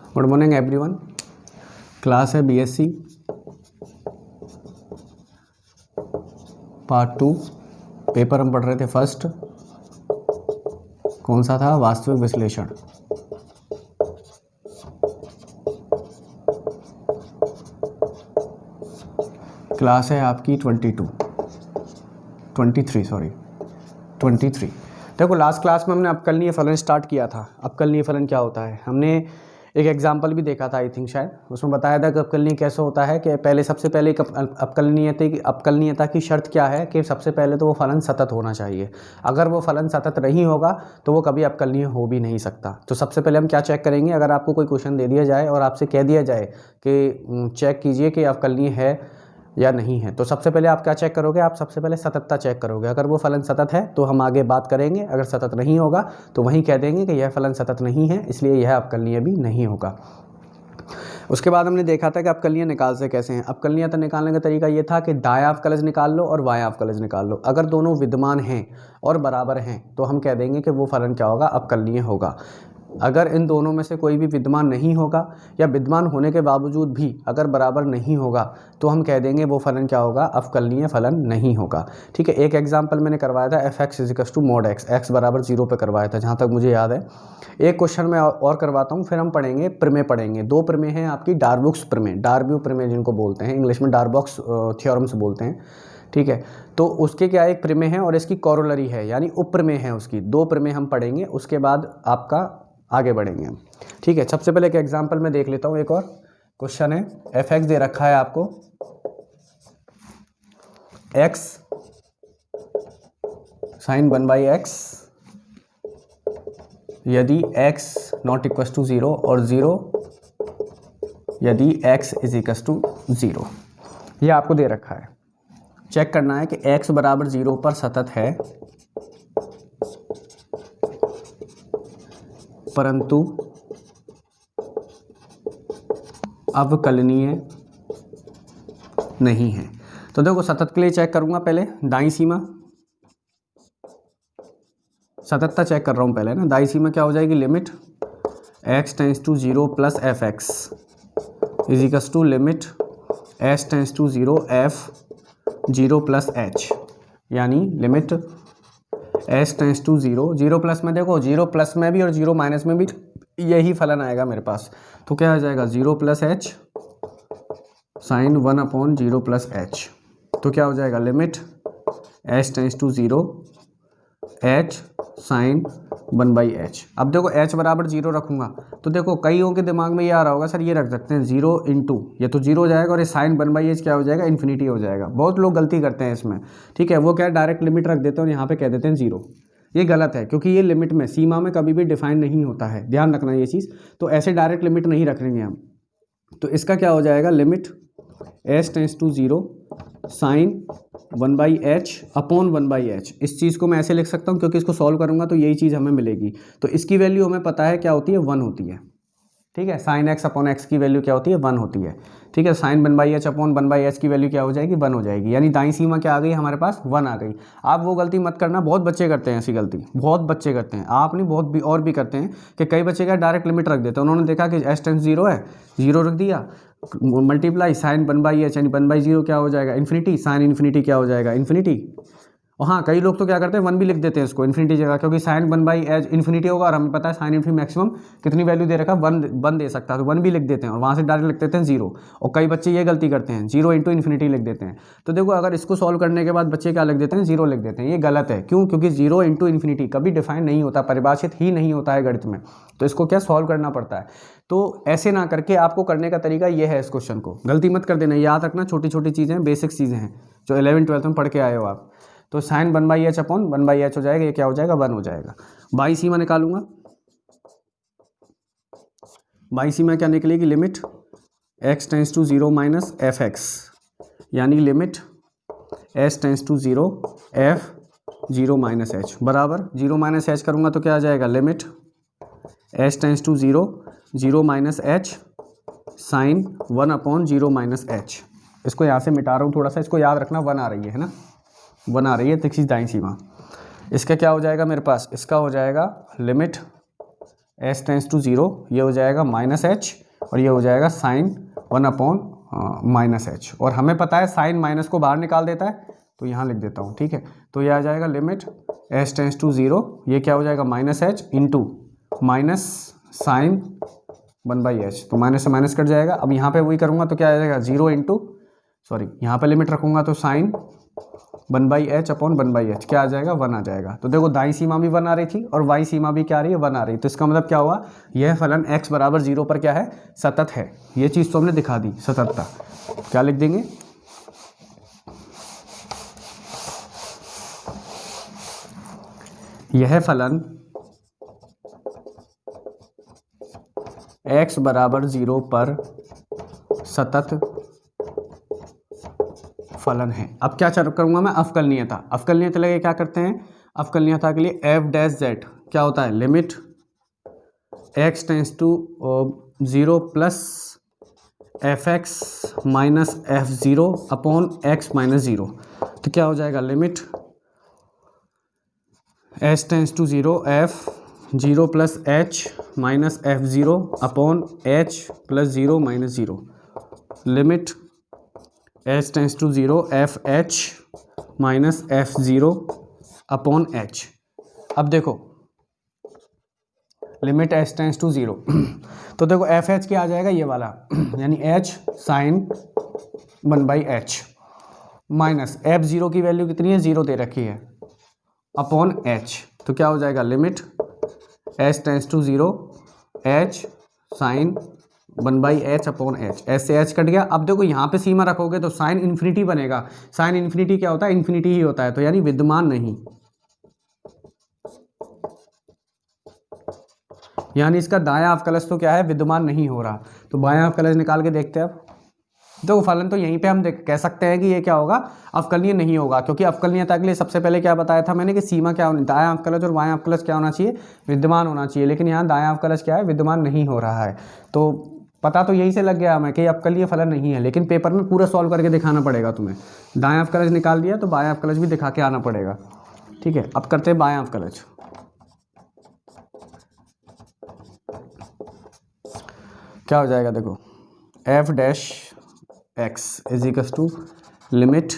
Good morning everyone. Class है BSc part 2। Paper हम पढ़ रहे थे फर्स्ट, कौन सा था? वास्तविक विश्लेषण। क्लास है आपकी 23। देखो लास्ट क्लास में हमने अवकलनीय फलन स्टार्ट किया था। अवकलनीय फलन क्या होता है, हमने एक एग्जाम्पल भी देखा था आई थिंक, शायद उसमें बताया था कि अवकलनीय कैसे होता है कि पहले सबसे पहले अवकलनीयता की शर्त क्या है कि सबसे पहले तो वो फलन सतत होना चाहिए। अगर वो फलन सतत नहीं होगा तो वो कभी अवकलनीय हो भी नहीं सकता। तो सबसे पहले हम क्या चेक करेंगे, अगर आपको कोई क्वेश्चन दे दिया जाए और आपसे कह दिया जाए कि चेक कीजिए कि अवकलनीय है या नहीं है, तो सबसे पहले आप क्या चेक करोगे? आप सबसे पहले सततता चेक करोगे। अगर वो फलन सतत है तो हम आगे बात करेंगे, अगर सतत नहीं होगा तो वहीं कह देंगे कि यह फलन सतत नहीं है, इसलिए यह अवकलनीय भी नहीं होगा। उसके बाद हमने देखा था कि अवकलनीय निकालते कैसे हैं। अवकलनीयता निकालने का तरीका ये था कि दायां अवकलज निकाल लो और बायां अवकलज निकाल लो। अगर दोनों विद्यमान हैं और बराबर हैं तो हम कह देंगे कि वो फलन क्या होगा? अवकलनीय होगा। अगर इन दोनों में से कोई भी विद्यमान नहीं होगा या विद्यमान होने के बावजूद भी अगर बराबर नहीं होगा तो हम कह देंगे वो फलन क्या होगा? अवकलनीय फलन नहीं होगा। ठीक है, एक एग्जाम्पल मैंने करवाया था fx = mod x, x बराबर 0 पे करवाया था जहाँ तक मुझे याद है। एक क्वेश्चन मैं और करवाता हूँ, फिर हम पढ़ेंगे प्रमेय पढ़ेंगे। दो प्रमेय हैं आपकी, डार्बुक्स प्रमेय, डार्ब्यू प्रमेय जिनको बोलते हैं, इंग्लिश में डार्बॉक्स थ्योरम्स बोलते हैं। ठीक है, तो उसके क्या एक प्रमेय है और इसकी कॉरोलरी है यानी उपप्रमेय है उसकी। दो प्रमेय हम पढ़ेंगे, उसके बाद आपका आगे बढ़ेंगे हम। ठीक है, सबसे पहले एक एग्जांपल में देख लेता हूँ। एक और क्वेश्चन है, fx दे रखा है आपको, x sin 1/x यदि x ≠ 0 और 0 यदि x = 0। ये आपको दे रखा है। चेक करना है कि x बराबर 0 पर सतत है परंतु अवकलनीय नहीं है। तो देखो सतत के लिए चेक करूंगा पहले दाईं सीमा, सततता चेक कर रहा हूं पहले ना। दाईं सीमा क्या हो जाएगी? Limit x tends to 0 plus fx equals to limit s tends to 0 f 0 plus h, यानी limit s tends to 0 plus में, देखो 0 प्लस में भी और 0 माइनस में भी यही फलन आएगा मेरे पास। तो क्या आ जाएगा? 0 plus h sine 1/0 plus h। तो क्या हो जाएगा? Limit s tends to 0 h sine 1/h। अब देखो h बराबर 0 रखूंगा तो देखो कईयों के दिमाग में ये आ रहा होगा, सर ये रख सकते हैं 0 इंटू, ये तो 0 हो जाएगा और ये साइन 1/h क्या हो जाएगा? इन्फिनिटी हो जाएगा। बहुत लोग गलती करते हैं इसमें। ठीक है, वो क्या डायरेक्ट लिमिट रख देते हैं और यहाँ पे कह देते हैं 0। ये गलत है क्योंकि ये लिमिट में, सीमा में कभी भी डिफाइन नहीं होता है, ध्यान रखना ये चीज़। तो ऐसे डायरेक्ट लिमिट नहीं रखेंगे हम। तो इसका क्या हो जाएगा? Limit s tends to 0 sine 1/h upon 1/h। इस चीज़ को मैं ऐसे लिख सकता हूँ क्योंकि इसको सॉल्व करूँगा तो यही चीज़ हमें मिलेगी। तो इसकी वैल्यू हमें पता है क्या होती है? 1 होती है। ठीक है, साइन x अपॉन x की वैल्यू क्या होती है? 1 होती है। ठीक है, साइन 1/h अपॉन 1/h की वैल्यू क्या हो जाएगी? 1 हो जाएगी, यानी दाईं सीमा क्या आ गई हमारे पास? 1 आ गई। आप वो गलती मत करना, बहुत बच्चे करते हैं ऐसी गलती, बहुत बच्चे करते हैं। आप नहीं, बहुत भी और भी करते हैं कि कई बच्चे क्या डायरेक्ट लिमिट रख देते हैं। उन्होंने देखा कि s टेंस 0 है, 0 रख दिया, मल्टीप्लाई साइन 1/h यानी 1/0 क्या हो जाएगा? इन्फिनिटी, साइन इन्फिनिटी क्या हो जाएगा? इन्फिनिटी। और हाँ, कई लोग तो क्या करते हैं 1 भी लिख देते हैं इसको इन्फिनिटी जगह, क्योंकि साइन 1/h इन्फिनिटी होगा और हमें पता है साइन इन्फिनिटी मैक्सिमम कितनी वैल्यू दे रखा है? 1 दे सकता है, तो 1 भी लिख देते हैं और वहाँ से डायरेक्ट लिख देते हैं 0। और कई बच्चे ये गलती करते हैं 0 इंटू इन्फिनिटी लिख देते हैं। तो देखो अगर इसको सॉल्व करने के बाद बच्चे क्या लिख देते हैं? 0 लिख देते हैं। ये गलत है। क्यों? क्योंकि 0 इंटू इन्फिनिटी कभी डिफाइन नहीं होता, परिभाषित ही नहीं होता है गणित में। तो इसको क्या सॉल्व करना पड़ता है। तो ऐसे ना करके आपको करने का तरीका ये है, इस क्वेश्चन को गलती मत कर देना, याद रखना। छोटी छोटी चीज़ें, बेसिक चीज़ें हैं जो 11th-12th में पढ़ के आए हो आप। तो साइन 1/h अपॉन 1/h हो जाएगा, ये क्या हो जाएगा? 1 हो जाएगा। बाई सीमा निकालूंगा, बाई सीमा क्या निकलेगी? Limit x tends to 0 minus fx यानी limit s tends to 0 f 0 minus h बराबर 0 माइनस h करूँगा तो क्या आ जाएगा? Limit s tends to 0 minus h sine 1/0 minus h। इसको यहाँ से मिटा रहा हूँ थोड़ा सा, इसको याद रखना। 1 आ रही है ना, 1 आ रही है तिरछी दाईं सीमा। इसका क्या हो जाएगा मेरे पास? इसका हो जाएगा limit H tends to zero, ये हो जाएगा माइनस एच और ये हो जाएगा साइन 1/-(-h). और हमें पता है साइन माइनस को बाहर निकाल देता है, तो यहाँ लिख देता हूँ, ठीक है। तो ये आ जाएगा limit H tends to zero, ये क्या हो जाएगा minus h into minus sine 1/h। तो माइनस से माइनस कट जाएगा। अब यहाँ पे वही करूँगा तो क्या आ जाएगा जीरो इंटू, सॉरी यहाँ पे लिमिट रखूँगा तो साइन 1/h/1/h क्या आ जाएगा 1 आ जाएगा। तो देखो दाई सीमा भी 1 आ रही थी और वाई सीमा भी क्या आ रही है 1 आ रही है। तो इसका मतलब क्या हुआ, यह फलन x बराबर 0 पर क्या है, सतत है। ये चीज़ तो हमने दिखा दी, सततता। क्या लिख देंगे, यह फलन x बराबर 0 पर सतत फलन है। अब क्या करूंगा मैं, अवकलनीयता। अवकलनीयता लगे क्या करते हैं, अवकलनीयता के लिए एफ डैश जेड क्या होता है, limit x tends to 0 plus f x minus F zero upon x minus zero. तो क्या हो जाएगा limit H tends to zero F zero plus h minus F zero upon h plus zero minus zero, limit H tends to zero f h minus F zero upon h. अब देखो limit H tends to zero तो देखो F H क्या आ जाएगा, ये वाला यानी h sine 1/h minus F zero की वैल्यू कितनी है, जीरो दे रखी है, अपॉन एच। तो क्या हो जाएगा limit H tends to zero h sine 1/h upon h. H से एच कट गया। अब देखो यहाँ पे सीमा रखोगे तो साइन इन्फिनिटी बनेगा। साइन इन्फिनिटी क्या होता है, इन्फिनिटी ही होता है, तो यानी विद्यमान नहीं, यानी इसका दायां अवकलज तो क्या है, विद्यमान नहीं हो रहा। तो बायां अवकलज निकाल के देखते हैं। अब देखो फलन तो यहीं पे हम कह सकते हैं कि ये क्या होगा, अवकलनीय नहीं होगा, क्योंकि अवकलनीयता के लिए सबसे पहले क्या बताया था मैंने कि सीमा क्या होनी, दायां अवकलज और बायां अवकलज क्या होना चाहिए, विद्यमान होना चाहिए। लेकिन यहाँ दायां अवकलज क्या है, विद्यमान नहीं हो रहा है। तो पता तो यही से लग गया हमें कि अवकलीय फलन नहीं है, लेकिन पेपर में पूरा सॉल्व करके दिखाना पड़ेगा तुम्हें। दायां अवकलज निकाल दिया तो बायां अवकलज भी दिखा के आना पड़ेगा, ठीक है। अब करते हैं बायां अवकलज। क्या हो जाएगा, देखो F dash X is equals to limit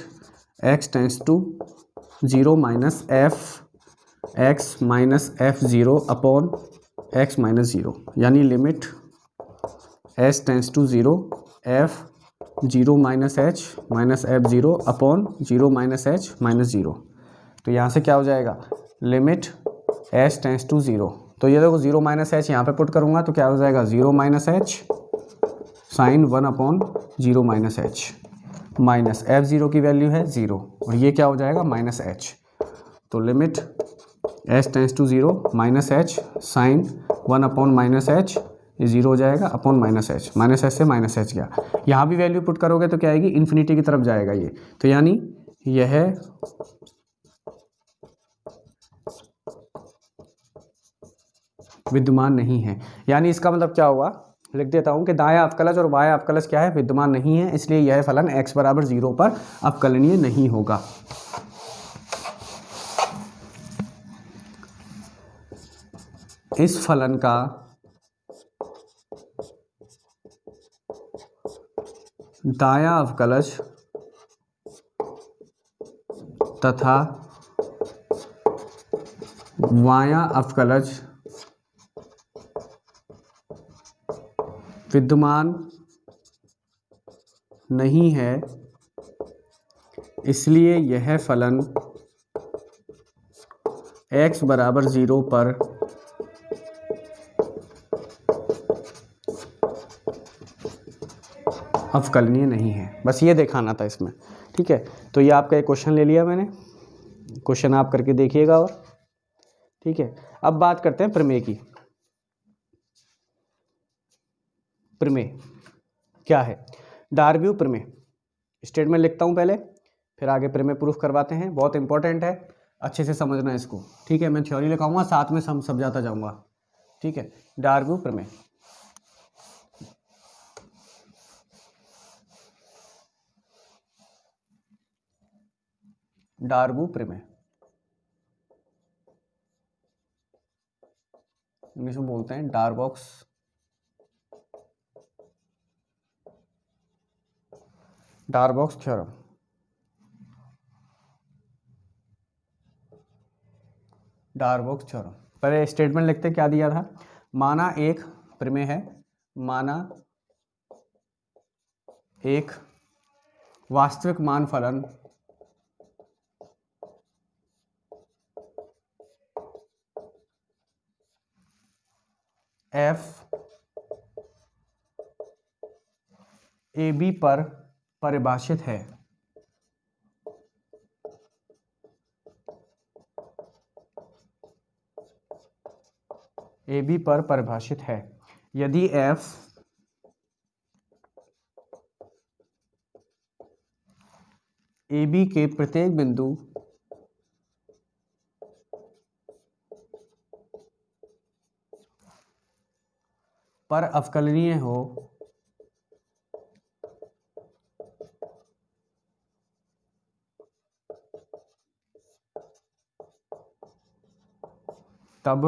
X tends to zero minus F x minus F zero upon x minus zero, यानी limit H tends to zero F zero minus F zero upon zero minus H minus zero. तो यहाँ से क्या हो जाएगा, limit H tends to zero, तो ये देखो जीरो माइनस एच यहाँ पे पुट करूँगा तो क्या हो जाएगा, zero minus h sine 1/0 minus H minus F zero की वैल्यू है जीरो और ये क्या हो जाएगा माइनस एच। तो limit H tends to zero minus h sine 1/-(-h) ये जीरो हो जाएगा अपॉन माइनस एच से माइनस एच गया। यहाँ भी वैल्यू पुट करोगे तो क्या आएगी, इन्फिनिटी की तरफ जाएगा ये। तो यानी यह विद्यमान नहीं है। यानी इसका मतलब क्या हुआ, लिख देता हूं कि दायां अवकलज और बायां अवकलज क्या है, विद्यमान नहीं है, इसलिए यह फलन x बराबर 0 पर अवकलनीय नहीं होगा। इस फलन का दायां अवकलज तथा बायां अवकलज विद्यमान नहीं है, इसलिए यह फलन x बराबर 0 पर अवकलनीय नहीं है। बस ये दिखाना था इसमें, ठीक है। तो ये आपका एक क्वेश्चन ले लिया मैंने, क्वेश्चन आप करके देखिएगा और, ठीक है। अब बात करते हैं प्रमेय की। प्रमेय क्या है, डार्बी प्रमेय। स्टेटमेंट लिखता हूं पहले, फिर आगे प्रमेय प्रूफ करवाते हैं। बहुत इंपॉर्टेंट है, अच्छे से समझना इसको, ठीक है। मैं थ्योरी लिखाऊंगा साथ में समझाता जाऊंगा, ठीक है। डार्बी प्रमेय, डार्बू प्रमेय। इंग्लिश में बोलते हैं डारबॉक्स थ्योरम। डारबॉक्स थ्योरम, पहले स्टेटमेंट लिखते क्या दिया था, माना एक प्रमेय है, माना एक वास्तविक मान फलन एफ ए बी पर परिभाषित है। ए बी पर परिभाषित है यदि एफ ए बी के प्रत्येक बिंदु पर अवकलनीय हो तब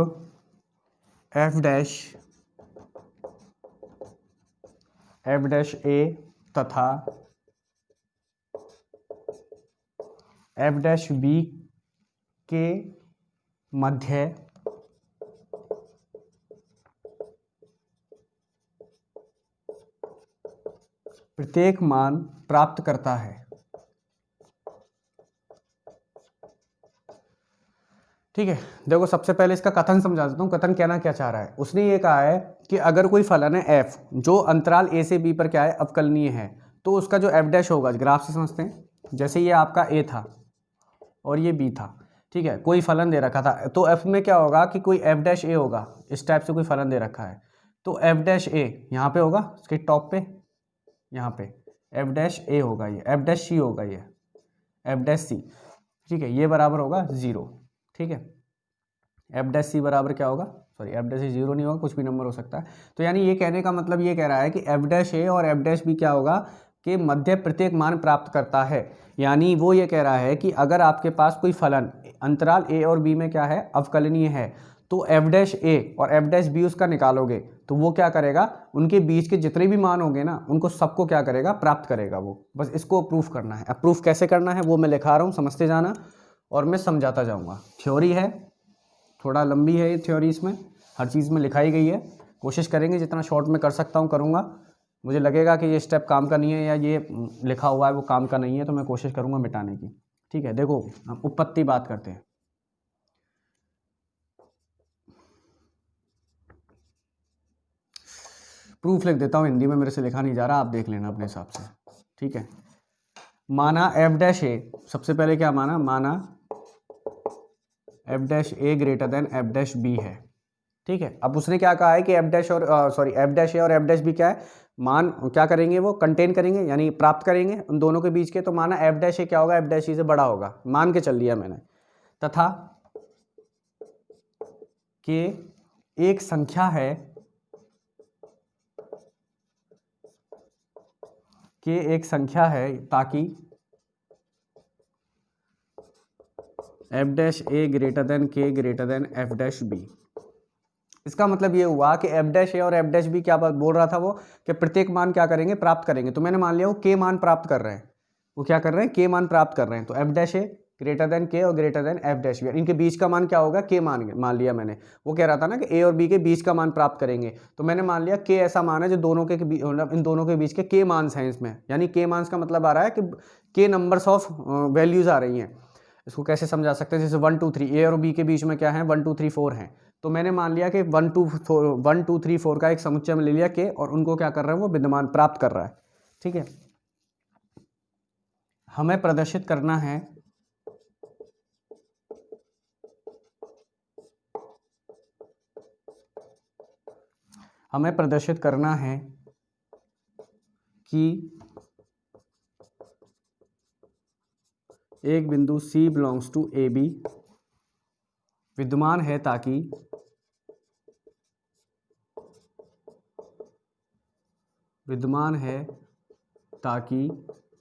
एफ डैश ए तथा एफ डैश बी के मध्य प्रत्येक मान प्राप्त करता है। ठीक है, देखो सबसे पहले इसका कथन समझा देता हूँ, कथन कहना क्या चाह रहा है। उसने ये कहा है कि अगर कोई फलन है एफ जो अंतराल ए से बी पर क्या है अवकलनीय है, तो उसका जो एफ डैश होगा, ग्राफ से समझते हैं, जैसे ये आपका ए था और ये बी था, ठीक है, कोई फलन दे रखा था, तो एफ में क्या होगा कि कोई एफ डैश ए होगा, इस टाइप से कोई फलन दे रखा है, तो एफ डैश ए यहाँ पे होगा, उसके टॉप पे यहाँ पे एफ डैश ए होगा, ये एफ डैश सी होगा, ये एफ डैश सी, ठीक है, ये बराबर होगा 0, ठीक है, एफ डैश सी बराबर क्या होगा, सॉरी एफ डैश सी 0 नहीं होगा, कुछ भी नंबर हो सकता है। तो यानी ये कहने का मतलब ये कह रहा है कि एफ डैश ए और एफ डैश बी क्या होगा कि मध्य प्रत्येक मान प्राप्त करता है। यानी वो ये कह रहा है कि अगर आपके पास कोई फलन अंतराल ए और बी में क्या है अवकलनीय है, तो एफ डैश ए और एफ डैश बी उसका निकालोगे तो वो क्या करेगा, उनके बीच के जितने भी मान होंगे ना उनको सबको क्या करेगा, प्राप्त करेगा वो। बस इसको प्रूफ करना है। अब प्रूफ कैसे करना है वो मैं लिखा रहा हूँ, समझते जाना और मैं समझाता जाऊँगा। थ्योरी है, थोड़ा लंबी है ये थ्योरी, इसमें हर चीज़ में लिखाई गई है। कोशिश करेंगे जितना शॉर्ट में कर सकता हूँ करूँगा। मुझे लगेगा कि ये स्टेप काम का नहीं है या ये लिखा हुआ है वो काम का नहीं है, तो मैं कोशिश करूँगा मिटाने की। ठीक है, देखो हम उत्पत्ति बात करते हैं। प्रूफ लिख देता हूँ हिंदी में, मेरे से लिखा नहीं जा रहा, आप देख लेना अपने हिसाब से। ठीक है, माना एफ डैश ए, सबसे पहले क्या माना, माना एफ डैश ए greater than F dash B है। ठीक है, अब उसने क्या कहा है कि एफ डैश और एफ डैश ए और एफ डैश बी क्या है, मान क्या करेंगे, वो कंटेन करेंगे यानी प्राप्त करेंगे उन दोनों के बीच के। तो माना एफ डैश ए क्या होगा, एफ डैश ई से बड़ा होगा, मान के चल लिया मैंने, तथा कि एक संख्या है ताकि एफ डैश ए greater than k greater than F dash b. इसका मतलब ये हुआ कि एफ डैश ए और एफ डैश बी क्या बोल रहा था वो, कि प्रत्येक मान क्या करेंगे, प्राप्त करेंगे। तो मैंने मान लिया वो के मान प्राप्त कर रहे हैं, वो क्या कर रहे हैं, के मान प्राप्त कर रहे हैं। तो एफ डैश ए ग्रेटर देन के और greater than F dash b, इनके बीच का मान क्या होगा, के मान लिया मैंने। वो कह रहा था ना कि ए और बी के बीच का मान प्राप्त करेंगे, तो मैंने मान लिया के ऐसा मान है जो दोनों के इन दोनों के बीच के मान्स हैं इसमें। यानी के मान्स का मतलब आ रहा है कि के नंबर्स ऑफ वैल्यूज आ रही हैं। इसको कैसे समझा सकते हैं, जैसे 1 2 3 ए और बी के बीच में क्या है, 1 2 3 4 हैं। तो मैंने मान लिया कि 1 2 3 4 का एक समुच्चय में ले लिया के, और उनको क्या कर रहा है, वो विद्यमान प्राप्त कर रहा है। ठीक है, हमें प्रदर्शित करना है कि एक बिंदु C belongs to a b विद्यमान है ताकि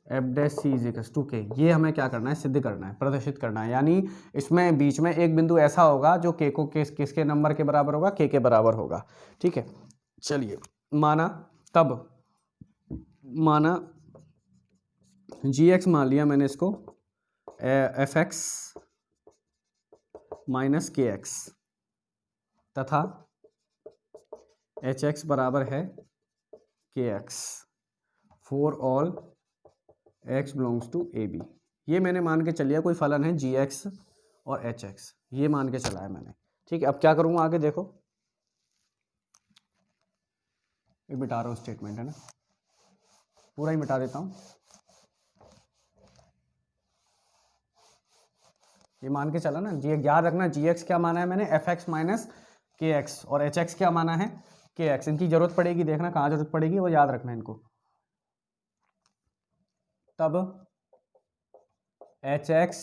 f dash C is equal to k, ये हमें क्या करना है, सिद्ध करना है, प्रदर्शित करना है। यानी इसमें बीच में एक बिंदु ऐसा होगा जो के को किसके नंबर के बराबर होगा, के बराबर होगा। ठीक है, चलिए माना, तब माना जी एक्स मान लिया मैंने इसको f x minus k x, तथा एच एक्स बराबर है k x for all x belongs to a b. ये मैंने मान के चलिए कोई फलन है जी एक्स और एच एक्स, ये मान के चला है मैंने। ठीक है, अब क्या करूँगा आगे देखो, ये मिटा रहा हूँ स्टेटमेंट, है ना, पूरा ही मिटा देता हूँ। ये मान के चला ना, जी याद रखना, जी एक्स क्या माना है मैंने, F x minus k x, और एच एक्स क्या माना है, के एक्स। इनकी जरूरत पड़ेगी, देखना कहाँ जरूरत पड़ेगी, वो याद रखना इनको। तब एच एक्स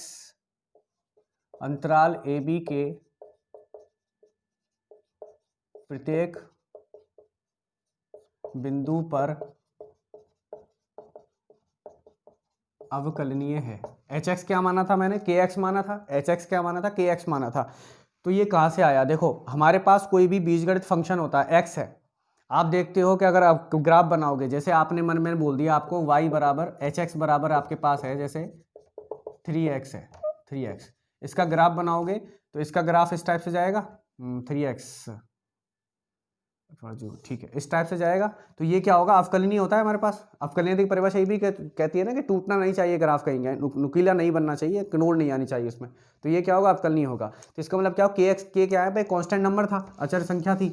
अंतराल ए बी के प्रत्येक बिंदु पर अवकलनीय है। एच एक्स क्या माना था मैंने, के एक्स माना था, एच एक्स क्या माना था, के एक्स माना था। तो ये कहाँ से आया, देखो हमारे पास कोई भी बीजगणित फंक्शन होता है, एक्स है, आप देखते हो कि अगर आप ग्राफ बनाओगे, जैसे आपने मन में बोल दिया आपको y बराबर एच एक्स बराबर आपके पास है जैसे 3x है, 3x, इसका ग्राफ बनाओगे तो इसका ग्राफ इस टाइप से जाएगा 3x, ठीक है, इस टाइप से जाएगा। तो ये क्या होगा, अवकलनीय होता है हमारे पास। अवकलनीय की परिभाषा ये भी कहती है ना कि टूटना नहीं चाहिए ग्राफ, कहीं नुकीला नहीं बनना चाहिए, किनोड़ नहीं आनी चाहिए उसमें। तो ये क्या होगा, अवकलनीय होगा। तो इसका मतलब क्या हो, के एक्स, के क्या है भाई, कॉन्स्टेंट नंबर था, अचर संख्या थी।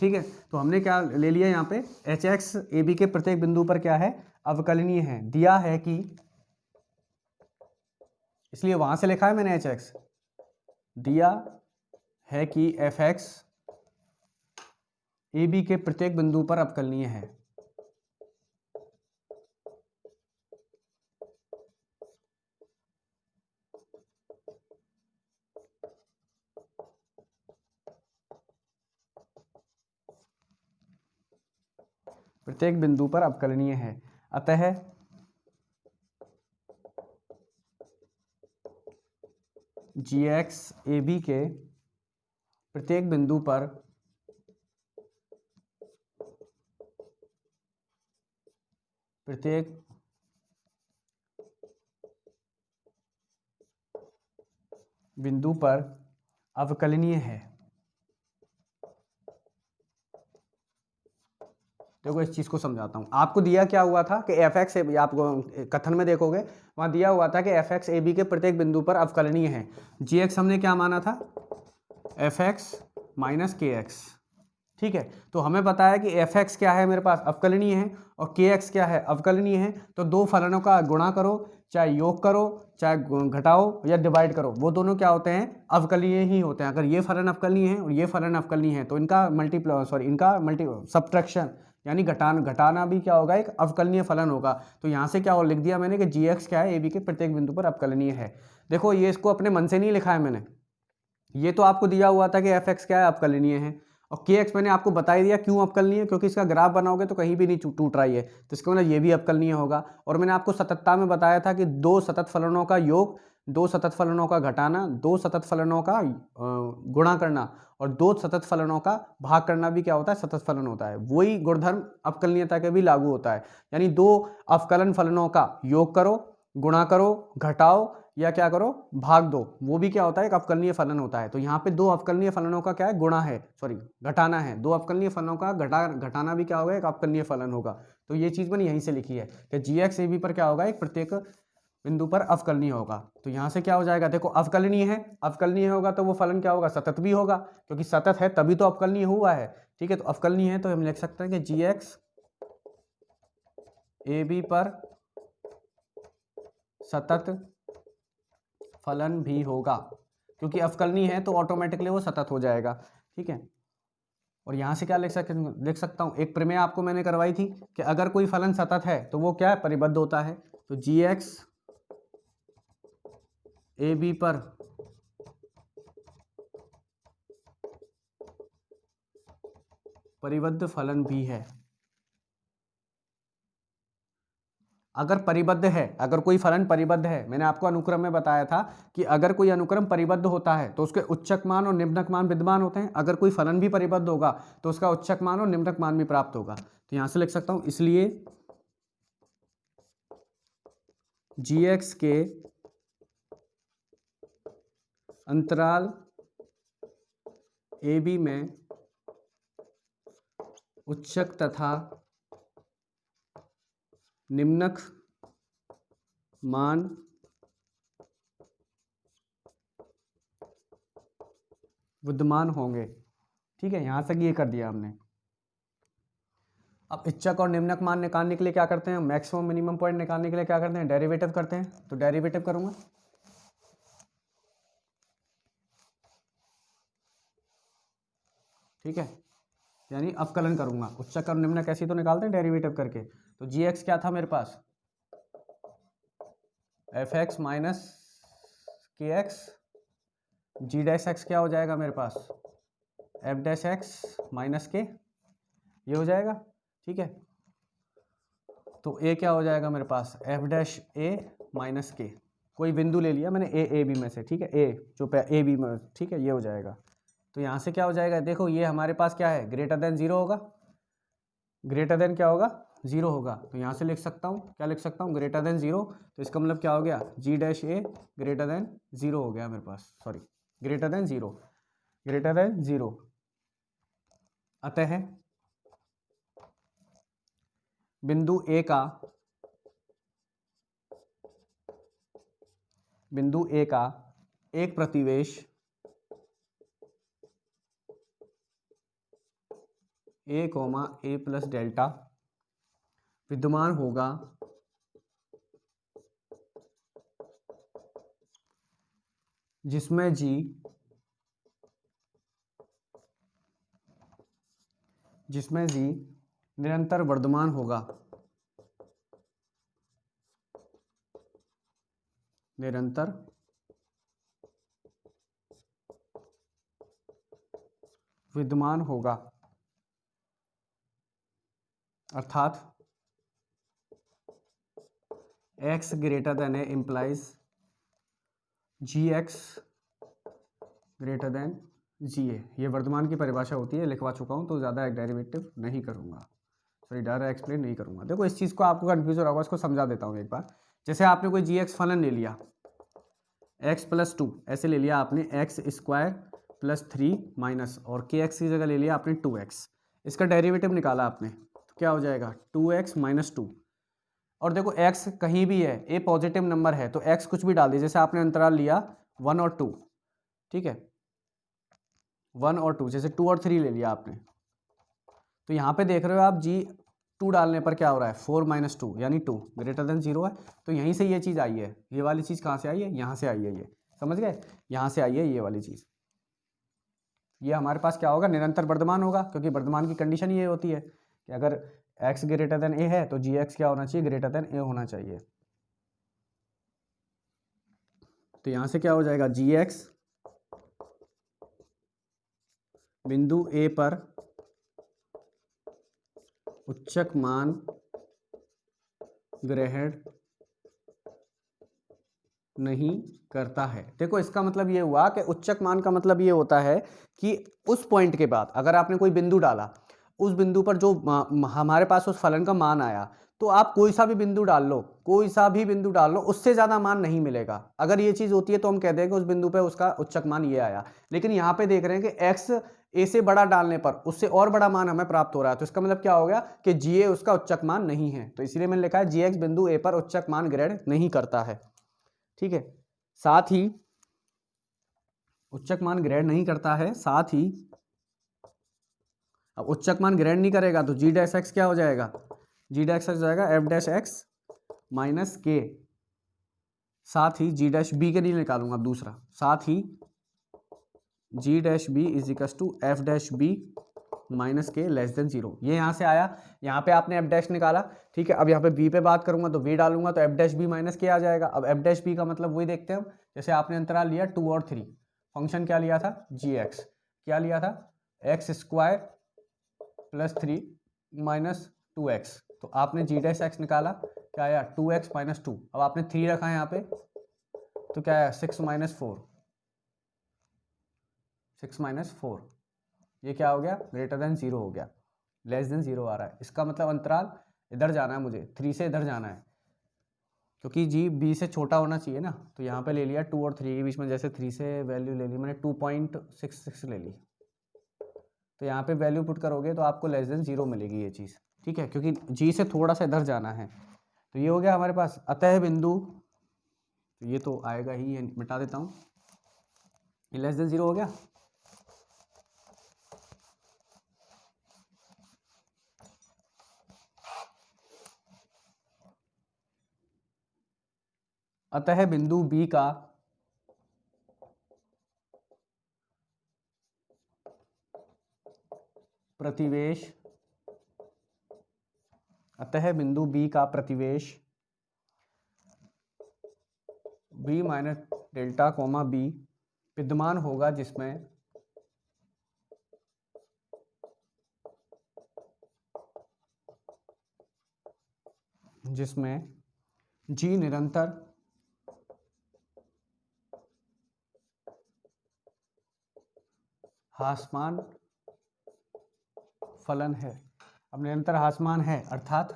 ठीक है, तो हमने क्या ले लिया यहाँ पे, एच एक्स ए बी के प्रत्येक बिंदु पर क्या है, अवकलनीय है। दिया है कि, इसलिए वहां से लिखा है मैंने एच एक्स, दिया है कि एफ एक्स ए बी के प्रत्येक बिंदु पर अवकलनीय है। प्रत्येक बिंदु पर अवकलनीय है। अतः जी एक्स ए बी के प्रत्येक बिंदु पर प्रत्येक बिंदु पर अवकलनीय है। देखो इस चीज को समझाता हूं, आपको दिया क्या हुआ था कि एफ एक्स, आपको कथन में देखोगे वहां दिया हुआ था कि एफ एक्स ए बी के प्रत्येक बिंदु पर अवकलनीय है। जी एक्स हमने क्या माना था, F x minus k x. ठीक है, तो हमें पता है कि एफ एक्स क्या है मेरे पास, अवकलनीय है, और के एक्स क्या है, अवकलनीय है। तो दो फलनों का गुणा करो, चाहे योग करो, चाहे घटाओ या डिवाइड करो, वो दोनों क्या होते हैं, अवकलनीय ही होते हैं। अगर ये फलन अवकलनीय है और ये फलन अवकलनीय है तो इनका मल्टी सब्ट्रैक्शन यानी घटाना भी क्या होगा, एक अवकलनीय फलन होगा। तो यहाँ से क्या और लिख दिया मैंने कि जी एक्स क्या है, ए बी के प्रत्येक बिंदु पर अवकलनीय है। देखो ये इसको अपने मन से नहीं लिखा है मैंने, ये तो आपको दिया हुआ था कि एफ एक्स क्या है, अवकलनीय है, और के एक्स मैंने आपको बता ही दिया क्यों अवकलनीय है, क्योंकि इसका ग्राफ बनाओगे तो कहीं भी नहीं टूट रही है, तो इसका मतलब ये भी अवकलनीय होगा। और मैंने आपको सततता में बताया था कि दो सतत फलनों का योग, दो सतत फलनों का घटाना, दो सतत फलनों का गुणा करना और दो सतत फलनों का भाग करना भी क्या होता है, सतत फलन होता है। वही गुणधर्म अवकलनीयता के भी लागू होता है। यानी दो अवकलन फलनों का योग करो, गुणा करो, घटाओ या क्या करो, भाग दो, वो भी क्या होता है, एक अवकलनीय फलन होता है। तो यहाँ पे दो अवकलनीय फलनों का क्या है, गुणा है, सॉरी घटाना है, दो अवकलनीय फलनों का घटाना भी क्या होगा, एक अवकलनीय फलन होगा। तो ये चीज मैंने यहीं से लिखी है कि जी एक्स ए बी पर क्या होगा, एक प्रत्येक बिंदु पर अवकलनीय होगा। तो यहाँ से क्या हो जाएगा, देखो अवकलनीय है, अवकलनीय होगा तो वो फलन क्या होगा, सतत भी होगा, क्योंकि सतत है तभी तो अवकलनीय हुआ है। ठीक है, तो अवकलनीय है तो हम लिख सकते हैं कि जी एक्स ए बी पर सतत फलन भी होगा, क्योंकि अवकलनीय है तो ऑटोमेटिकली वो सतत हो जाएगा। ठीक है, और यहां से क्या लिख सकता हूं, एक प्रमेय आपको मैंने करवाई थी कि अगर कोई फलन सतत है तो वो क्या है, परिबद्ध होता है। तो जी एक्स ए बी पर परिबद्ध फलन भी है। अगर परिबद्ध है, अगर कोई फलन परिबद्ध है, मैंने आपको अनुक्रम में बताया था कि अगर कोई अनुक्रम परिबद्ध होता है तो उसके उच्चक मान और निम्नक मान विद्यमान होते हैं। अगर कोई फलन भी परिबद्ध होगा तो उसका उच्चक मान और निम्नक मान भी प्राप्त होगा। तो यहां से लिख सकता हूं, इसलिए g(x) के अंतराल a b में उच्चक तथा निम्नक मान विद्यमान होंगे। ठीक है, यहां तक ये कर दिया हमने। अब उच्चक और निम्नक मान निकालने के लिए क्या करते हैं, मैक्सिमम मिनिमम पॉइंट निकालने के लिए क्या करते हैं, डेरिवेटिव करते हैं। तो डेरिवेटिव करूंगा, ठीक है, यानी अवकलन करूंगा। उच्चक और निम्नक ऐसे तो निकालते हैं डेरिवेटिव करके। तो g(x) क्या था मेरे पास, f(x) माइनस kx, g'(x) क्या हो जाएगा मेरे पास, f'(x) माइनस k, ये हो जाएगा। ठीक है, तो a क्या हो जाएगा मेरे पास, f'(a) माइनस k। कोई बिंदु ले लिया मैंने a b में से, ठीक है, a जो a b में, ठीक है, ये हो जाएगा। तो यहाँ से क्या हो जाएगा, देखो ये हमारे पास क्या है, ग्रेटर देन 0 होगा, ग्रेटर देन क्या होगा, 0 होगा। तो यहाँ से लिख सकता हूँ, क्या लिख सकता हूँ, ग्रेटर देन 0। तो इसका मतलब क्या हो गया, g'(a) ग्रेटर देन 0 हो गया मेरे पास, sorry, greater than 0, greater than 0। अतः बिंदु A का, बिंदु A का एक प्रतिवेश a, a प्लस डेल्टा विद्यमान होगा जिसमें g निरंतर वर्धमान होगा, निरंतर विद्यमान होगा, अर्थात x greater than a implies g(x) greater than ga। ये वर्तमान की परिभाषा होती है, लिखवा चुका हूँ तो ज़्यादा डेरिवेटिव नहीं करूँगा, सॉरी डायरेक्ट एक्सप्लेन नहीं करूँगा। देखो इस चीज़ को आपको कन्फ्यूज हो रहा होगा, इसको समझा देता हूँ एक बार। जैसे आपने कोई g(x) फलन ले लिया, x प्लस 2 ऐसे ले लिया आपने, x स्क्वायर प्लस 3 माइनस, और kx की जगह ले लिया आपने 2x, इसका डेरिवेटिव निकाला आपने, तो क्या हो जाएगा 2x माइनस 2। और देखो x कहीं भी है, a पॉजिटिव नंबर है तो x कुछ भी डाल दीजिए। जैसे आपने अंतराल लिया 1 और 2, ठीक है, 1 और 2, जैसे 2 और 3 ले लिया आपने, तो यहाँ पे देख रहे हो आप g2 डालने पर क्या हो रहा है, 4 माइनस 2 यानी 2 ग्रेटर देन 0 है। तो यहीं से ये चीज़ आई है, ये वाली चीज़ कहाँ से आई है, यहाँ से आई है, ये समझ गए, यहाँ से आई है ये वाली चीज़। ये हमारे पास क्या होगा, निरंतर वर्धमान होगा, क्योंकि वर्धमान की कंडीशन ये होती है कि अगर x ग्रेटर देन a है तो g(x) क्या होना चाहिए, ग्रेटर देन a होना चाहिए। तो यहाँ से क्या हो जाएगा, g(x) बिंदु a पर उच्चक मान ग्रहण नहीं करता है। देखो इसका मतलब ये हुआ कि उच्चक मान का मतलब ये होता है कि उस पॉइंट के बाद अगर आपने कोई बिंदु डाला, उस बिंदु पर जो हमारे पास उस फलन का मान आया, तो आप कोई सा भी बिंदु डाल लो, कोई सा भी बिंदु डाल लो, उससे ज्यादा मान नहीं मिलेगा। अगर ये चीज होती है तो हम कहते हैं कि उस बिंदु पे उसका उच्चक मान ये आया। लेकिन यहाँ पे देख रहे हैं कि x a से बड़ा डालने पर उससे और बड़ा मान हमें प्राप्त हो रहा है, तो इसका मतलब क्या हो गया कि ga उसका उच्चक मान नहीं है। तो इसलिए मैंने लिखा है g(x) बिंदु a पर उच्चक मान ग्रहण नहीं करता है। ठीक है, साथ ही उच्चक मान ग्रहण नहीं करता है, साथ ही अब उच्चक मान ग्रहण नहीं करेगा तो g'(x) क्या हो जाएगा, g'(x) हो जाएगा f'(x) माइनस k। साथ ही g'(b) के लिए निकालूंगा अब दूसरा, साथ ही g'(b) is equal to f'(b) minus k less than 0। ये यहाँ से आया, यहाँ पे आपने f' निकाला, ठीक है। अब यहाँ पे b पे बात करूंगा तो v डालूंगा तो f'(b) माइनस के आ जाएगा। अब f'(b) का मतलब वही देखते हैं हम, जैसे आपने अंतराल लिया 2 और 3, फंक्शन क्या लिया था, g(x), क्या लिया था, x square plus 3 minus 2x। तो आपने g'(x) निकाला, क्या आया 2x माइनस 2। अब आपने 3 रखा है यहाँ पे तो क्या आया 6 माइनस 4, 6 माइनस 4, ये क्या हो गया ग्रेटर देन 0 हो गया, लेस देन 0 आ रहा है। इसका मतलब अंतराल इधर जाना है, मुझे 3 से इधर जाना है क्योंकि जी b से छोटा होना चाहिए ना। तो यहाँ पे ले लिया 2 और 3 के बीच में, जैसे 3 से वैल्यू ले ली मैंने 2.66 ले ली, तो यहाँ पे वैल्यू पुट करोगे तो आपको लेस देन 0 मिलेगी ये चीज़, ठीक है, क्योंकि जी से थोड़ा सा इधर जाना है। तो ये हो गया हमारे पास अतः बिंदु, तो ये तो आएगा ही, ये मिटा देता हूँ, ये लेस देन 0 हो गया। अतः बिंदु B का प्रतिवेश, अतः बिंदु B का प्रतिवेश B minus delta comma B विद्यमान होगा जिसमें G निरंतर हासमान फलन है। अब निरंतर हासमान है अर्थात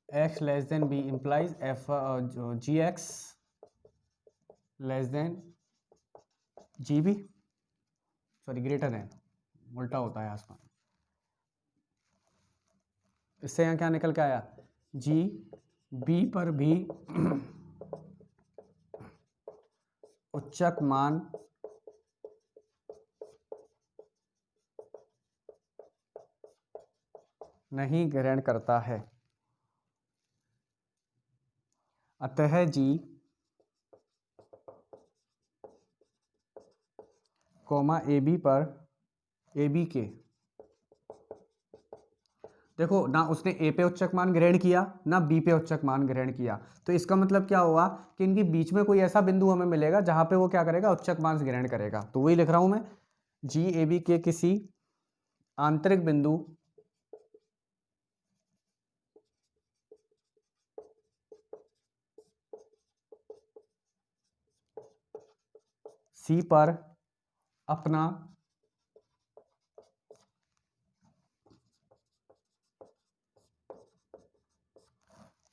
x less than b implies f G X less than G B, sorry greater than, उल्टा होता है आसमान। इससे यहाँ क्या निकल के आया जी बी पर भी उच्चक मान नहीं ग्रहण करता है। अतः जी कोमा ए बी पर ए बी के, देखो ना उसने ए पे उच्चक मान ग्रहण किया ना बी पे उच्चक मान ग्रहण किया, तो इसका मतलब क्या हुआ कि इनके बीच में कोई ऐसा बिंदु हमें मिलेगा जहां पे वो क्या करेगा उच्चक मान ग्रहण करेगा। तो वही लिख रहा हूं मैं, जी ए बी के किसी आंतरिक बिंदु सी पर अपना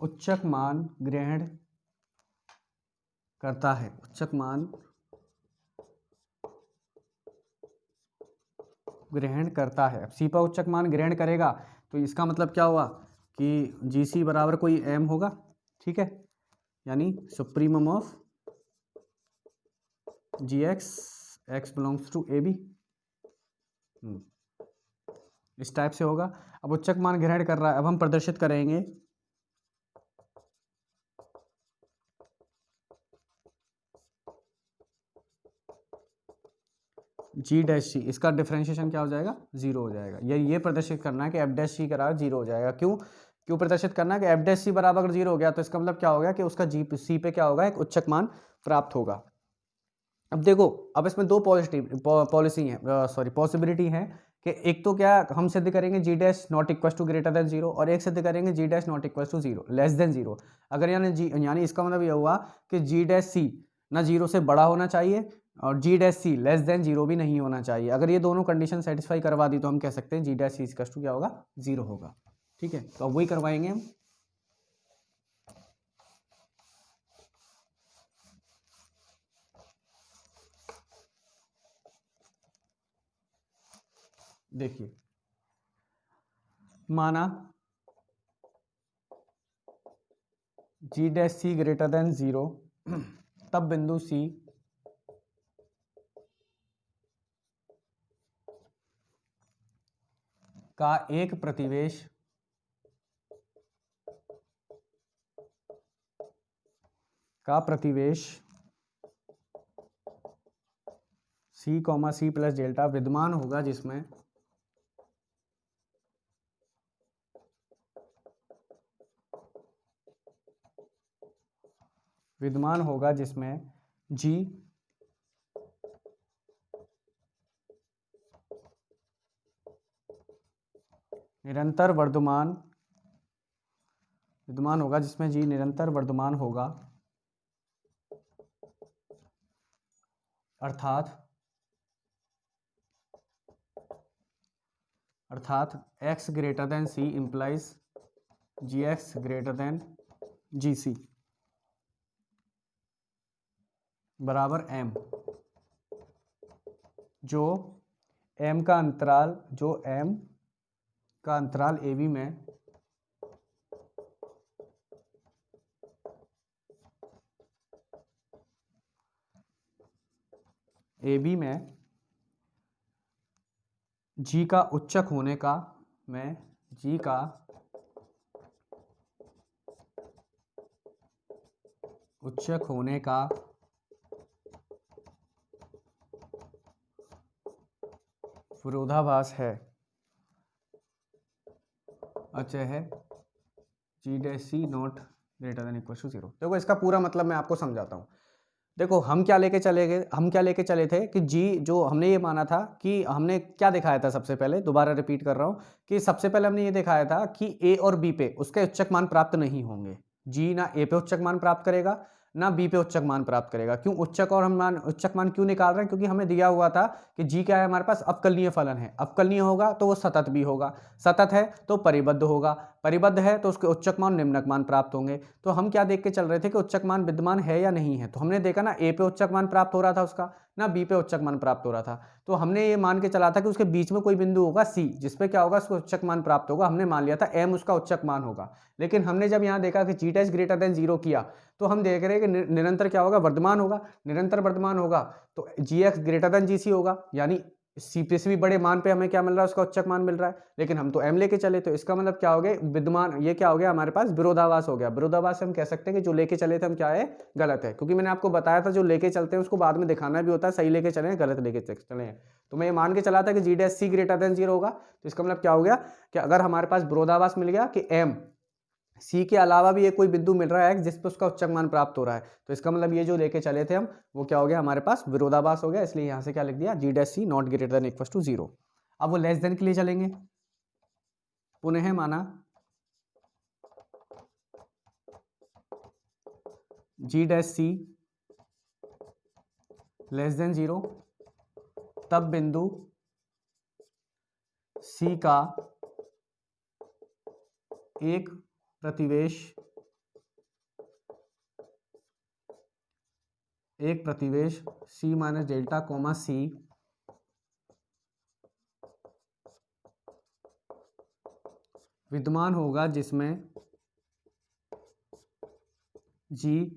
उच्चक मान ग्रहण करता है, उच्चक मान ग्रहण करता है। अब सी पर उच्चक मान ग्रहण करेगा तो इसका मतलब क्या हुआ कि जी सी बराबर कोई एम होगा, ठीक है, यानी supremum of g x, x belongs to a b, इस टाइप से होगा। अब उच्चक मान ग्रहण कर रहा है, अब हम प्रदर्शित करेंगे जी डैश सी, इसका डिफरेंशिएशन क्या हो जाएगा 0 हो जाएगा। ये प्रदर्शित करना है कि एफ डैश सी का 0 हो जाएगा। क्यों प्रदर्शित करना है कि एफ डैश सी बराबर अगर 0 हो गया तो इसका मतलब क्या होगा कि उसका जी सी पे क्या होगा एक उच्चक मान प्राप्त होगा। अब देखो, अब इसमें दो पॉलिसी है, सॉरी पॉसिबिलिटी है कि एक तो क्या हम सिद्ध करेंगे G dash not equal to greater than 0 और एक सिद्ध करेंगे G dash not equal to 0 less than 0। अगर यानी इसका मतलब यह हुआ कि जी डैश सी ना 0 से बड़ा होना चाहिए और जी डैश सी लेस देन 0 भी नहीं होना चाहिए। अगर ये दोनों कंडीशन सेटिस्फाई करवा दी तो हम कह सकते हैं जी डैश सी इक्वल टू क्या होगा 0 होगा, ठीक है। तो अब वही करवाएंगे हम। देखिए माना जी डैश सी ग्रेटर देन 0 तब बिंदु सी का एक प्रतिवेश C comma C plus delta विद्यमान होगा जिसमें जी निरंतर वर्धमान विद्यमान होगा जिसमें जी निरंतर वर्धमान होगा, अर्थात x greater than c implies gx greater than gc बराबर m, जो m का अंतराल AB में g का उच्चक होने का विरोधाभास है, अच्छा है G dash C not greater than equal to 0। देखो इसका पूरा मतलब मैं आपको समझाता हूँ। देखो हम क्या लेके चले थे कि जी जो हमने ये माना था कि हमने क्या दिखाया था, सबसे पहले दोबारा रिपीट कर रहा हूँ कि सबसे पहले हमने ये दिखाया था कि ए और बी पे उसके उच्चक मान प्राप्त नहीं होंगे। जी ना ए पे उच्चक मान प्राप्त करेगा ना बी पे उच्चक मान प्राप्त करेगा। क्यों उच्चक मान क्यों निकाल रहे हैं? क्योंकि हमें दिया हुआ था कि जी क्या है हमारे पास, अवकलनीय फलन है। अवकलनीय होगा तो वो सतत भी होगा, सतत है तो परिबद्ध होगा, परिबद्ध है तो उसके उच्चक मान निम्नक मान प्राप्त होंगे। तो हम क्या देख के चल रहे थे कि उच्चक मान विद्यमान है या नहीं है। तो हमने देखा ना ए पे उच्चक मान प्राप्त हो रहा था उसका, ना बी पे उच्चक मान प्राप्त हो रहा था। तो हमने ये मान के चला था कि उसके बीच में कोई बिंदु होगा सी, जिसपे क्या होगा, उसको उच्चक मान प्राप्त होगा। हमने मान लिया था एम उसका उच्चक मान होगा। लेकिन हमने जब यहाँ देखा कि जी डैश ग्रेटर देन 0 किया तो हम देख रहे हैं कि निरंतर क्या होगा, वर्धमान होगा। निरंतर वर्धमान होगा तो जी एक्स ग्रेटर देन जी सी होगा, यानी सी पे से भी बड़े मान पे हमें क्या मिल रहा है, उसका उच्चक मान मिल रहा है। लेकिन हम तो एम लेके चले, तो इसका मतलब क्या हो गया, विद्यमान, ये क्या हो गया हमारे पास, विरोधाभास हो गया। विरोधाभास से हम कह सकते हैं कि जो लेके चले थे हम क्या है, गलत है। क्योंकि मैंने आपको बताया था जो लेके चलते हैं उसको बाद में दिखाना भी होता है, सही लेके चले हैं गलत लेके चले हैं। तो मैं ये मान के चला था कि जी डैश सी ग्रेटर देन 0 होगा। तो इसका मतलब क्या हो गया कि अगर हमारे पास विरोधाभास मिल गया कि एम सी के अलावा भी ये कोई बिंदु मिल रहा है जिस पे उसका उच्चक मान प्राप्त हो रहा है, तो इसका मतलब ये जो लेके चले थे हम वो क्या हो गया, हमारे पास विरोधाभास हो गया। इसलिए यहां से क्या लिख दिया, G dash C not greater than equal to 0। अब वो लेस देन के लिए चलेंगे, पुनः माना जी डैश सी लेस देन 0, तब बिंदु सी का एक प्रतिवेश सी माइनस डेल्टा कोमा सी विद्यमान होगा जिसमें जी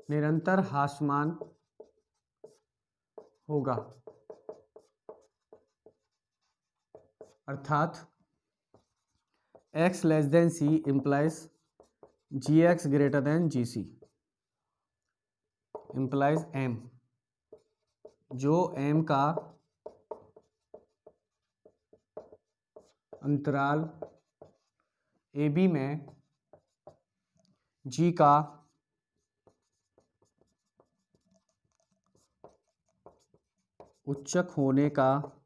निरंतर ह्रासमान होगा, अर्थात x लेस देन सी इम्प्लाइज जी एक्स ग्रेटर देन जी सी इम्प्लाइज m, जो m का अंतराल AB में g का उच्चक होने का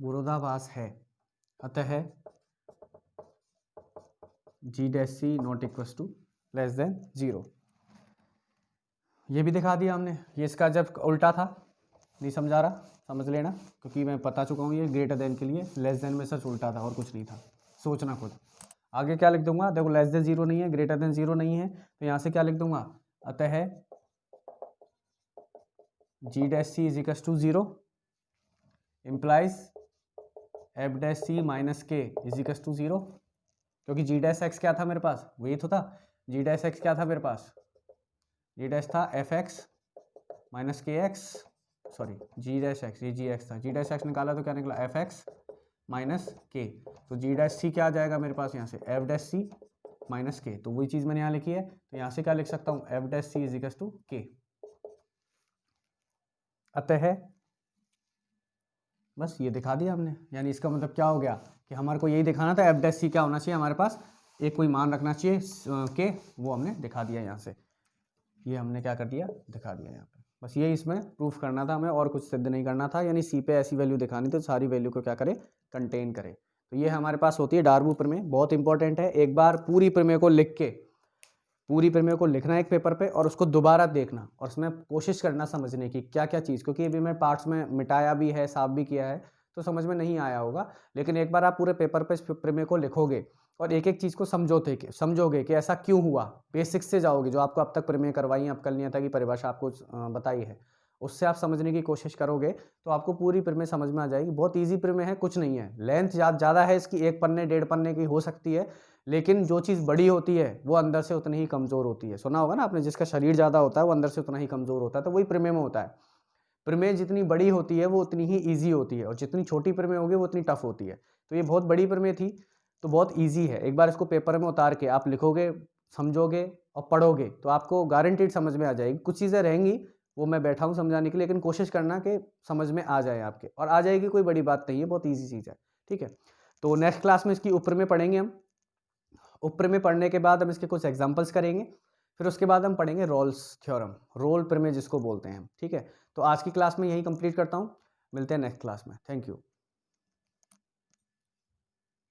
विरोधाभास है। अतः G dash C not equal to less than 0। ये भी दिखा दिया हमने। ये इसका जब उल्टा था, नहीं समझा रहा समझ लेना, क्योंकि मैं बता चुका हूँ ये ग्रेटर देन के लिए, लेस देन में सच उल्टा था और कुछ नहीं था, सोचना खुद। आगे क्या लिख दूंगा, देखो लेस देन 0 नहीं है, ग्रेटर देन 0 नहीं है, तो यहाँ से क्या लिख दूंगा, अतः G dash C is equal to 0 implies F dash C minus K is equal to 0। क्योंकि जी डैश एक्स क्या था मेरे पास, वही तो था, जी डैश एक्स क्या था मेरे पास, जी डैश था F x minus k x, sorry जी डैश एक्स, ये जी एक्स था, जी डैश एक्स निकाला तो क्या निकला, एफ एक्स माइनस के। तो जी डैश सी क्या आ जाएगा मेरे पास यहाँ से, एफ डैश सी माइनस के, तो वही चीज़ मैंने यहाँ लिखी है। तो यहाँ से क्या लिख सकता हूँ, f dash C is equal to k. अतः बस ये दिखा दिया हमने, यानी इसका मतलब क्या हो गया कि हमारे को यही दिखाना था, एफ डैश सी क्या होना चाहिए हमारे पास, एक कोई मान रखना चाहिए के, वो हमने दिखा दिया यहाँ से, ये हमने क्या कर दिया, दिखा दिया यहाँ पे। बस ये इसमें प्रूफ करना था हमें, और कुछ सिद्ध नहीं करना था, यानी सी पे ऐसी वैल्यू दिखानी थी सारी वैल्यू को क्या करे, कंटेन करे। तो ये हमारे पास होती है डार्बू प्रमेय, बहुत इंपॉर्टेंट है। एक बार पूरी प्रमेय को लिख के, पूरी प्रमेय को लिखना है एक पेपर पे और उसको दोबारा देखना और उसमें कोशिश करना समझने की क्या क्या चीज़, क्योंकि अभी मैं पार्ट्स में मिटाया भी है, साफ भी किया है, तो समझ में नहीं आया होगा। लेकिन एक बार आप पूरे पेपर पे इस प्रमेय को लिखोगे और एक एक चीज़ को समझोगे कि ऐसा क्यों हुआ, बेसिक्स से जाओगे, जो आपको अब तक प्रमेय करवाई है, अब कल नियता की परिभाषा आपको बताई है, उससे आप समझने की कोशिश करोगे तो आपको पूरी प्रमेय समझ में आ जाएगी। बहुत ईजी प्रमेय है, कुछ नहीं है, लेंथ ज़्यादा है इसकी, 1 पन्ने 1.5 पन्ने की हो सकती है, लेकिन जो चीज़ बड़ी होती है वो अंदर से उतनी ही कमज़ोर होती है। सुना होगा ना आपने, जिसका शरीर ज़्यादा होता है वो अंदर से उतना ही कमज़ोर होता है, तो वही प्रमेय में होता है। प्रमेय जितनी बड़ी होती है वो उतनी ही ईजी होती है, और जितनी छोटी प्रमेय होगी वो उतनी टफ होती है। तो ये बहुत बड़ी प्रमेय थी, तो बहुत ईजी है। एक बार इसको पेपर में उतार के आप लिखोगे, समझोगे और पढ़ोगे तो आपको गारंटीड समझ में आ जाएगी। कुछ चीज़ें रहेंगी, वो मैं बैठा हूँ समझाने के लिए, लेकिन कोशिश करना कि समझ में आ जाए आपके, और आ जाएगी, कोई बड़ी बात नहीं है, बहुत ईजी चीज़ है। ठीक है, तो नेक्स्ट क्लास में इसकी उपप्रमेय पढ़ेंगे हम। उपप्रमेय पढ़ने के बाद हम इसके कुछ एग्जाम्पल्स करेंगे, फिर उसके बाद हम पढ़ेंगे रोल्स थ्योरम, रोल प्रमेय जिसको बोलते हैं हम। ठीक है, तो आज की क्लास में यही कंप्लीट करता हूँ, मिलते हैं नेक्स्ट क्लास में। Thank you.